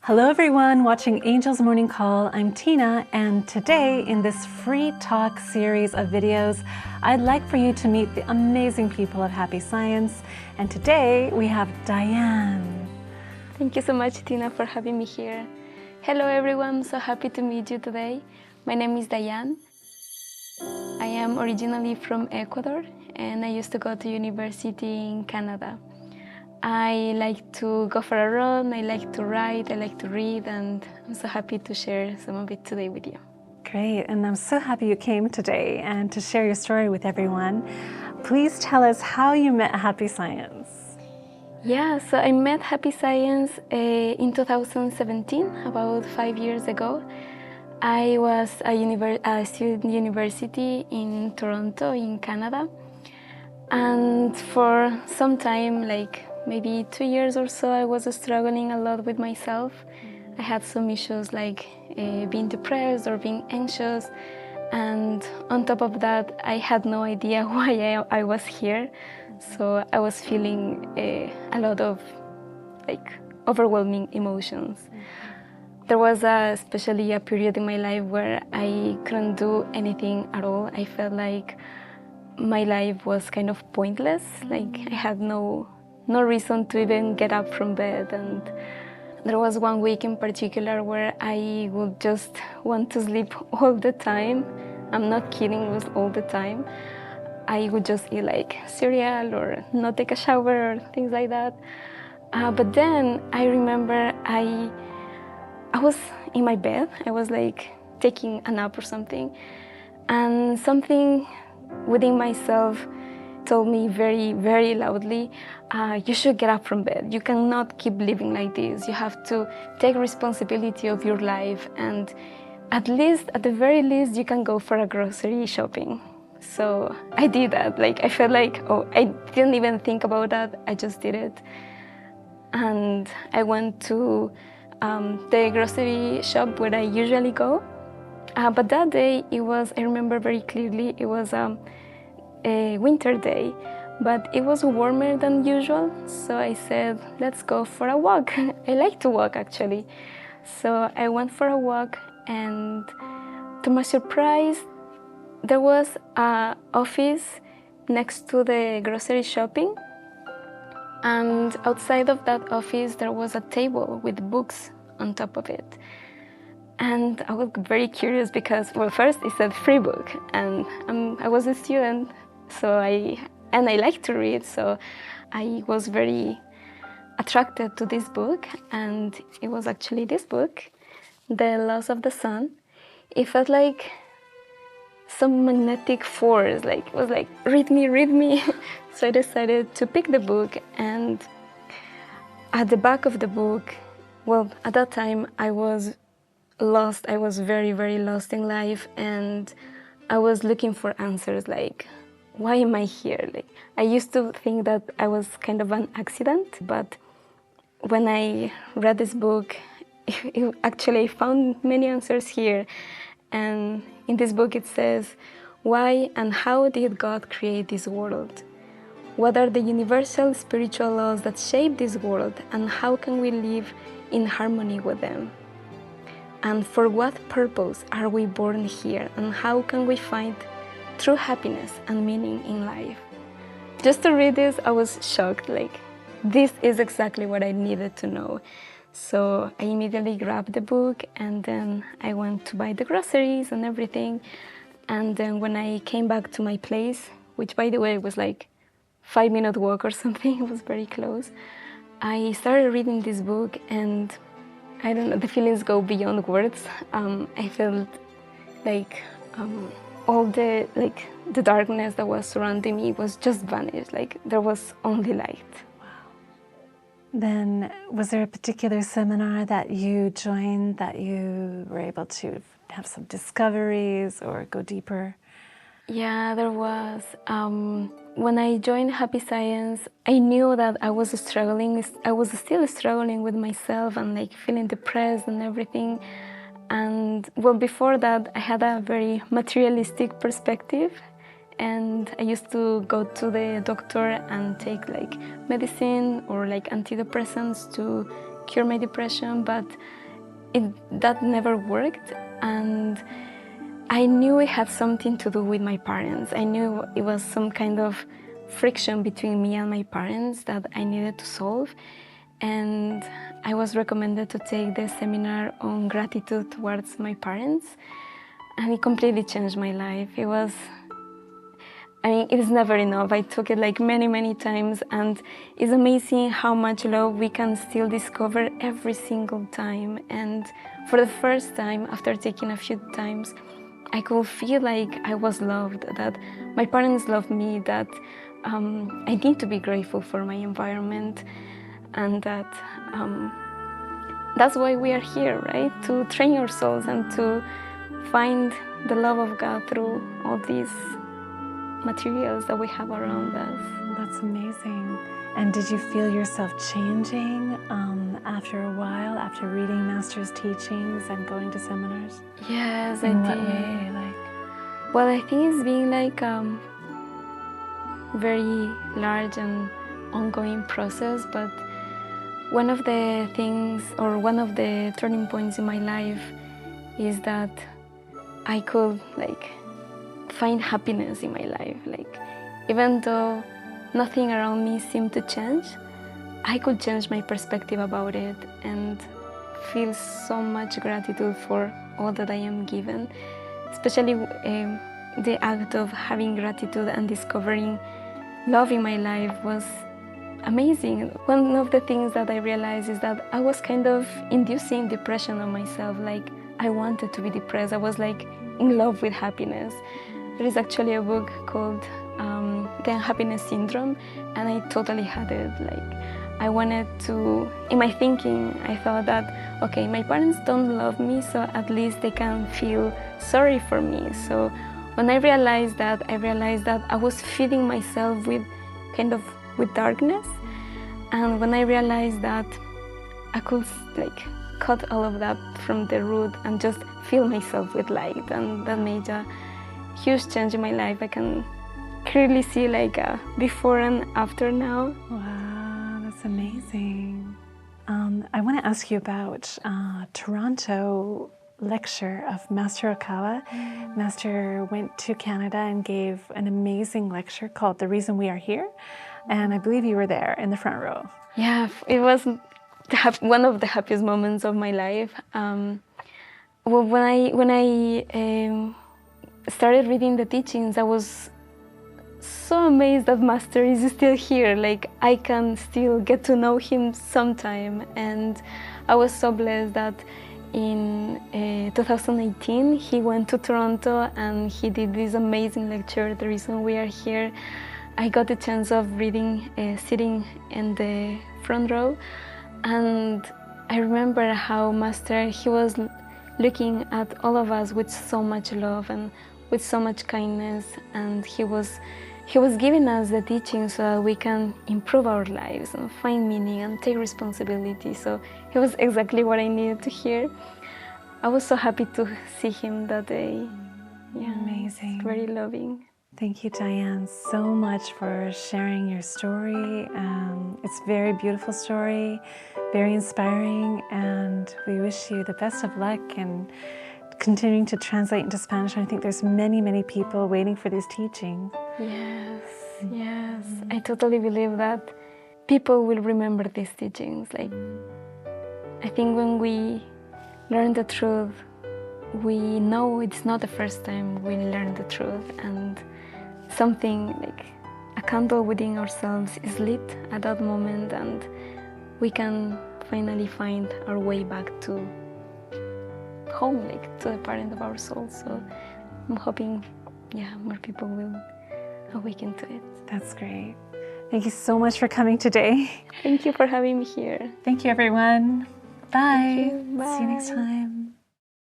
Hello everyone watching Angel's Morning Call. I'm Tina, and today in this free talk series of videos, I'd like for you to meet the amazing people of Happy Science. And today we have Daayan. Thank you so much, Tina, for having me here. Hello everyone, so happy to meet you today. My name is Daayan. I am originally from Ecuador, and I used to go to university in Canada. I like to go for a run, I like to write, I like to read, and I'm so happy to share some of it today with you. Great, and I'm so happy you came today and to share your story with everyone. Please tell us how you met Happy Science. Yeah, so I met Happy Science in 2017, about 5 years ago. I was a student in university in Toronto, in Canada. And for some time, like maybe 2 years or so, I was struggling a lot with myself. I had some issues like being depressed or being anxious. And on top of that, I had no idea why I was here. So I was feeling a lot of like overwhelming emotions. There was especially a period in my life where I couldn't do anything at all. I felt like my life was kind of pointless. Like I had no reason to even get up from bed. And there was one week in particular where I would just want to sleep all the time. I'm not kidding, it was all the time. I would just eat like cereal or not take a shower or things like that. But then I remember I was in my bed. I was like taking a nap or something. And something within myself told me very, very loudly, you should get up from bed. You cannot keep living like this. You have to take responsibility of your life, and at the very least, you can go for a grocery shopping. So I did that. Like I felt like, I didn't even think about that. I just did it. And I went to the grocery shop where I usually go. But that day, I remember very clearly, it was a winter day, but it was warmer than usual. So I said, let's go for a walk. I like to walk, actually. So I went for a walk, and to my surprise, there was an office next to the grocery shopping. And outside of that office, there was a table with books on top of it. And I was very curious because, well, first it said free book, and I was a student, so I like to read, so I was very attracted to this book, and it was actually this book, The Laws of the Sun. It felt like some magnetic force, like it was like, read me. So I decided to pick the book, and at the back of the book, well, at that time I was lost. I was very, very lost in life, and I was looking for answers like, why am I here? Like, I used to think that I was kind of an accident, but when I read this book, actually I found many answers here. And in this book it says, why and how did God create this world? What are the universal spiritual laws that shape this world, and how can we live in harmony with them? And for what purpose are we born here, and how can we find true happiness and meaning in life? Just to read this, I was shocked, like, this is exactly what I needed to know. So I immediately grabbed the book, and then I went to buy the groceries and everything. And then when I came back to my place, which by the way was like 5-minute walk or something, it was very close, I started reading this book, and I don't know, the feelings go beyond words. I felt like all the darkness that was surrounding me was just vanished. Like there was only light. Wow. Then was there a particular seminar that you joined that you were able to have some discoveries or go deeper? Yeah, there was. When I joined Happy Science, I knew that I was struggling. I was still struggling with myself and like feeling depressed and everything. And well, before that, I had a very materialistic perspective, and I used to go to the doctor and take like medicine or like antidepressants to cure my depression, but that never worked. And I knew it had something to do with my parents. I knew it was some kind of friction between me and my parents that I needed to solve. And I was recommended to take the seminar on gratitude towards my parents. And it completely changed my life. It is never enough. I took it like many, many times. And it's amazing how much love we can still discover every single time. And for the first time, after taking a few times, I could feel like I was loved, that my parents loved me, that I need to be grateful for my environment, and that that's why we are here, right? To train your souls and to find the love of God through all these materials that we have around us. That's amazing. And did you feel yourself changing after a while, after reading Master's teachings and going to seminars? Yes, In I what did. way? Well, I think it's been like very large and ongoing process, but one of the things, or one of the turning points in my life is that I could find happiness in my life. Even though nothing around me seemed to change, I could change my perspective about it and feel so much gratitude for all that I am given, especially the act of having gratitude and discovering love in my life was amazing. One of the things that I realized is that I was kind of inducing depression on myself. I wanted to be depressed. I was in love with happiness. There is actually a book called The Unhappiness Syndrome, and I totally had it. I wanted to, in my thinking, I thought that, okay, my parents don't love me, so at least they can feel sorry for me. So when I realized that I was feeding myself with darkness. And when I realized that I could cut all of that from the root and just fill myself with light, and that made a huge change in my life. I can clearly see a before and after now. Wow, that's amazing. I want to ask you about Toronto lecture of Master Okawa. Master went to Canada and gave an amazing lecture called The Reason We Are Here. And I believe you were there in the front row. Yeah, it was one of the happiest moments of my life. When I started reading the teachings, I was so amazed that Master is still here. I can still get to know him sometime. And I was so blessed that in 2018, he went to Toronto and he did this amazing lecture, The Reason We Are Here. I got the chance of reading, sitting in the front row, and I remember how Master, he was looking at all of us with so much love and with so much kindness, and he was giving us the teaching so that we can improve our lives and find meaning and take responsibility. So it was exactly what I needed to hear. I was so happy to see him that day. Yeah, amazing. It's very loving. Thank you, Diane, so much for sharing your story. It's a very beautiful story, very inspiring, and we wish you the best of luck in continuing to translate into Spanish. I think there's many, many people waiting for these teachings. Yes, yes. I totally believe that people will remember these teachings. I think when we learn the truth, we know it's not the first time we learn the truth, and something a candle within ourselves is lit at that moment, and we can finally find our way back to home, to the parent of our soul. So I'm hoping, more people will awaken to it. That's great. Thank you so much for coming today. Thank you for having me here. Thank you, everyone. Bye. Thank you. Bye. See you next time.